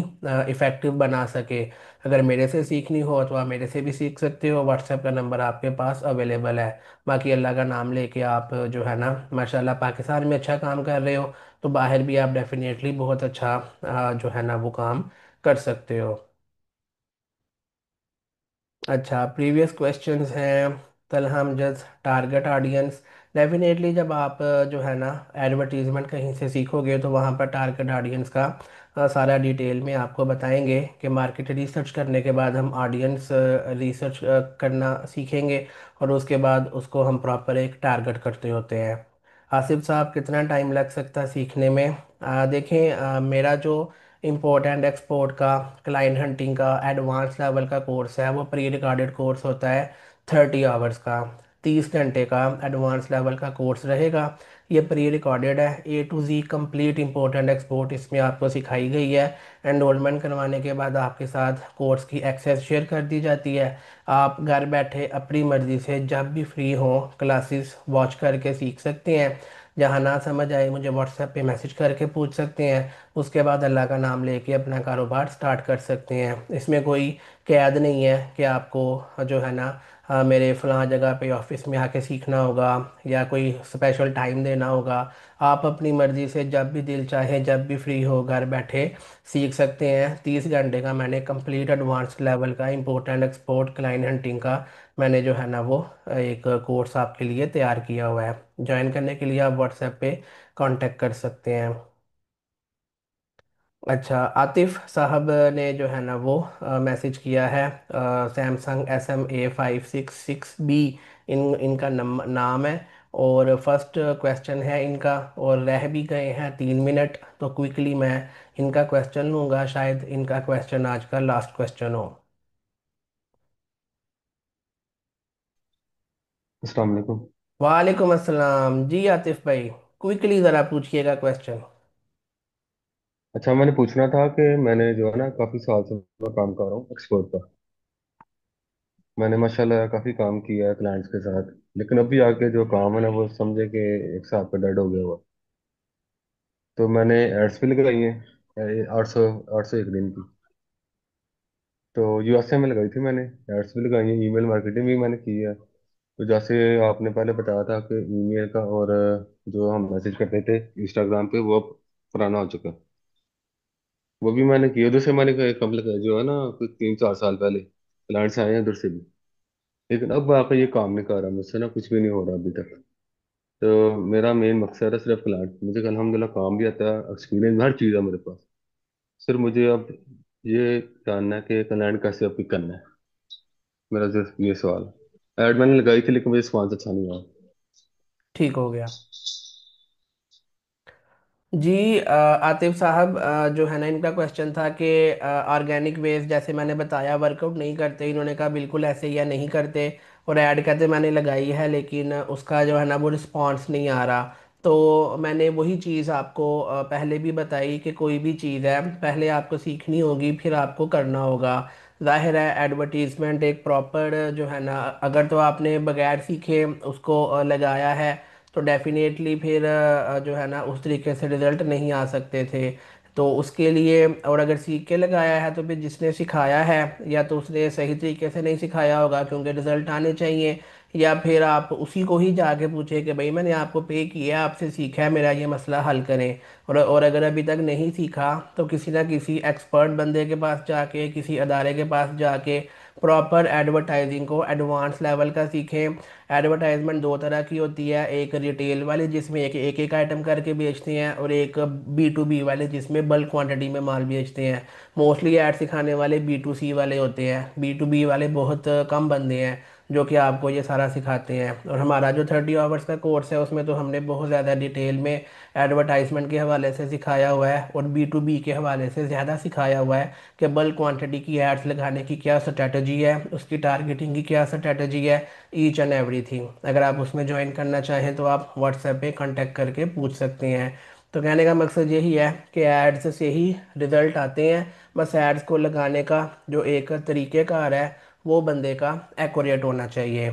इफ़ेक्टिव बना सके। अगर मेरे से सीखनी हो तो आप मेरे से भी सीख सकते हो, व्हाट्सएप का नंबर आपके पास अवेलेबल है। बाकी अल्लाह का नाम लेके आप जो है ना माशाल्लाह पाकिस्तान में अच्छा काम कर रहे हो, तो बाहर भी आप डेफिनेटली बहुत अच्छा जो है ना वो काम कर सकते हो। अच्छा, प्रीवियस क्वेश्चंस हैं। तलहम जज टारगेट ऑडियंस। डेफिनेटली जब आप जो है ना एडवर्टीजमेंट कहीं से सीखोगे तो वहाँ पर टारगेट ऑडियंस का सारा डिटेल में आपको बताएंगे कि मार्केट रिसर्च करने के बाद हम ऑडियंस रिसर्च करना सीखेंगे, और उसके बाद उसको हम प्रॉपर एक टारगेट करते होते हैं। आसिफ साहब, कितना टाइम लग सकता है सीखने में? देखें, मेरा जो इंपोर्ट एंड एक्सपोर्ट का, क्लाइंट हंटिंग का एडवांस लेवल का कोर्स है, वो प्री रिकॉर्डेड कोर्स होता है 30 आवर्स का। 30 घंटे का एडवांस लेवल का कोर्स रहेगा। ये प्री रिकॉर्डेड है, A to Z complete import and export इसमें आपको सिखाई गई है। एनरोलमेंट करवाने के बाद आपके साथ कोर्स की एक्सेस शेयर कर दी जाती है। आप घर बैठे अपनी मर्ज़ी से जब भी फ्री हो क्लासेस वॉच करके सीख सकते हैं। जहाँ ना समझ आए मुझे व्हाट्सएप पे मैसेज करके पूछ सकते हैं। उसके बाद अल्लाह का नाम लेके अपना कारोबार स्टार्ट कर सकते हैं। इसमें कोई कैद नहीं है कि आपको जो है ना मेरे फ़लाँ जगह पे ऑफिस में आके सीखना होगा या कोई स्पेशल टाइम देना होगा। आप अपनी मर्ज़ी से जब भी दिल चाहे जब भी फ्री हो घर बैठे सीख सकते हैं। 30 घंटे का मैंने कंप्लीट एडवांस लेवल का import and export client hunting का मैंने जो है ना वो एक कोर्स आपके लिए तैयार किया हुआ है। ज्वाइन करने के लिए आप व्हाट्सएप पे कांटेक्ट कर सकते हैं। अच्छा, आतिफ साहब ने जो है ना वो मैसेज किया है। सैमसंग SMA566B इनका नाम है। और फर्स्ट क्वेश्चन है इनका, और रह भी गए हैं 3 मिनट, तो क्विकली मैं इनका क्वेश्चन लूँगा। शायद इनका क्वेश्चन आज का लास्ट क्वेश्चन हो। अस्सलाम वालेकुम। वालेकुम अस्सलाम जी आतिफ भाई, क्विकली ज़रा पूछिएगा क्वेश्चन। अच्छा, मैंने पूछना था कि मैंने जो है ना काफ़ी साल से मैं काम कर रहा हूँ एक्सपोर्ट पर। मैंने माशाल्लाह काफ़ी काम किया है क्लाइंट्स के साथ। लेकिन अभी आके जो काम है ना वो समझे कि एक साथ पे डेड हो गया हुआ। तो मैंने एड्स भी लगाई हैं 800 एक दिन की। तो USA में लगाई थी मैंने। एड्स भी लगाई हैं, ईमेल मार्केटिंग भी मैंने की है। तो जैसे आपने पहले बताया था कि ईमेल का और जो हम मैसेज करते थे इंस्टाग्राम पे वो अब पुराना हो चुका है। वो भी मैंने किया उधर से। मैंने कम जो है ना कुछ 3-4 साल पहले क्लाइंट्स आए हैं उधर से भी। लेकिन अब आके ये काम नहीं कर रहा मुझसे ना, कुछ भी नहीं हो रहा अभी तक। तो मेरा मेन मकसद है सिर्फ क्लाइंट। मुझे अल्हम्दुलिल्लाह काम भी आता है, एक्सपीरियंस हर चीज़ है मेरे पास। सिर्फ मुझे अब ये जानना है कि क्लाइंट कैसे अब पिक करना है। मेरा सिर्फ ये सवाल है। ऐड मैंने लगाई थी लेकिन मुझे रिस्पॉन्स अच्छा नहीं आया। ठीक हो गया जी। आतिफ साहब, जो है ना इनका क्वेश्चन था कि ऑर्गेनिक वेस्ट जैसे मैंने बताया वर्कआउट नहीं करते। इन्होंने कहा बिल्कुल ऐसे ही या नहीं करते, और ऐड कहते मैंने लगाई है लेकिन उसका जो है ना वो रिस्पांस नहीं आ रहा। तो मैंने वही चीज़ आपको पहले भी बताई कि कोई भी चीज़ है पहले आपको सीखनी होगी फिर आपको करना होगा। जाहिर है एडवर्टीजमेंट एक प्रॉपर जो है ना, अगर तो आपने बगैर सीखे उसको लगाया है तो डेफिनेटली फिर जो है ना उस तरीके से रिजल्ट नहीं आ सकते थे। तो उसके लिए, और अगर सीख के लगाया है तो फिर जिसने सिखाया है या तो उसने सही तरीके से नहीं सिखाया होगा क्योंकि रिजल्ट आने चाहिए, या फिर आप उसी को ही जाके पूछे कि भाई मैंने आपको पे किया आपसे सीखा है मेरा ये मसला हल करें। और अगर अभी तक नहीं सीखा तो किसी ना किसी एक्सपर्ट बंदे के पास जाके, किसी अदारे के पास जाके प्रॉपर एडवर्टाइजिंग को एडवांस लेवल का सीखें। एडवर्टाइजमेंट दो तरह की होती है, एक रिटेल वाली जिसमें एक एक एक आइटम करके बेचते हैं, और एक B2B वाले जिसमें बल्क क्वांटिटी में माल बेचते हैं। मोस्टली ऐड सिखाने वाले B2C वाले होते हैं, B2B वाले बहुत कम बंदे हैं जो कि आपको ये सारा सिखाते हैं। और हमारा जो 30 आवर्स का कोर्स है उसमें तो हमने बहुत ज़्यादा डिटेल में एडवर्टाइजमेंट के हवाले से सिखाया हुआ है, और B2B के हवाले से ज़्यादा सिखाया हुआ है कि बल्क क्वांटिटी की एड्स लगाने की क्या स्ट्रेटजी है, उसकी टारगेटिंग की क्या स्ट्रेटजी है, ईच एंड एवरीथिंग। अगर आप उसमें ज्वाइन करना चाहें तो आप व्हाट्सएप पे कांटेक्ट करके पूछ सकते हैं। तो कहने का मकसद यही है कि एड्स से ही रिजल्ट आते हैं। बस एड्स को लगाने का जो एक तरीक़ेकार है वो बंदे का एक्यूरेट होना चाहिए।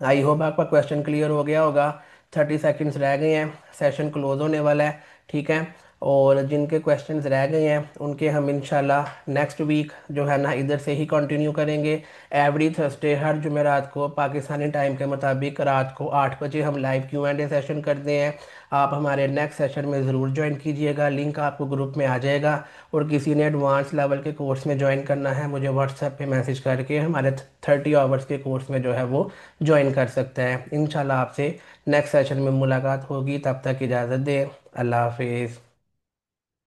आई होप आपका क्वेश्चन क्लियर हो गया होगा। 30 सेकंड्स रह गए हैं, सेशन क्लोज होने वाला है। ठीक है। और जिनके क्वेश्चंस रह गए हैं उनके हम इंशाल्लाह नेक्स्ट वीक जो है ना इधर से ही कंटिन्यू करेंगे। एवरी थर्सडे हर जुमेरात को पाकिस्तानी टाइम के मुताबिक रात को 8 बजे हम लाइव Q&A सेशन करते हैं। आप हमारे नेक्स्ट सेशन में ज़रूर ज्वाइन कीजिएगा, लिंक आपको ग्रुप में आ जाएगा। और किसी ने एडवांस लेवल के कोर्स में ज्वाइन करना है मुझे व्हाट्सएप पे मैसेज करके हमारे 30 आवर्स के कोर्स में जो है वो ज्वाइन कर सकता है। इंशाल्लाह आपसे नेक्स्ट सेशन में मुलाकात होगी, तब तक इजाज़त दें। अल्लाह हाफिज़।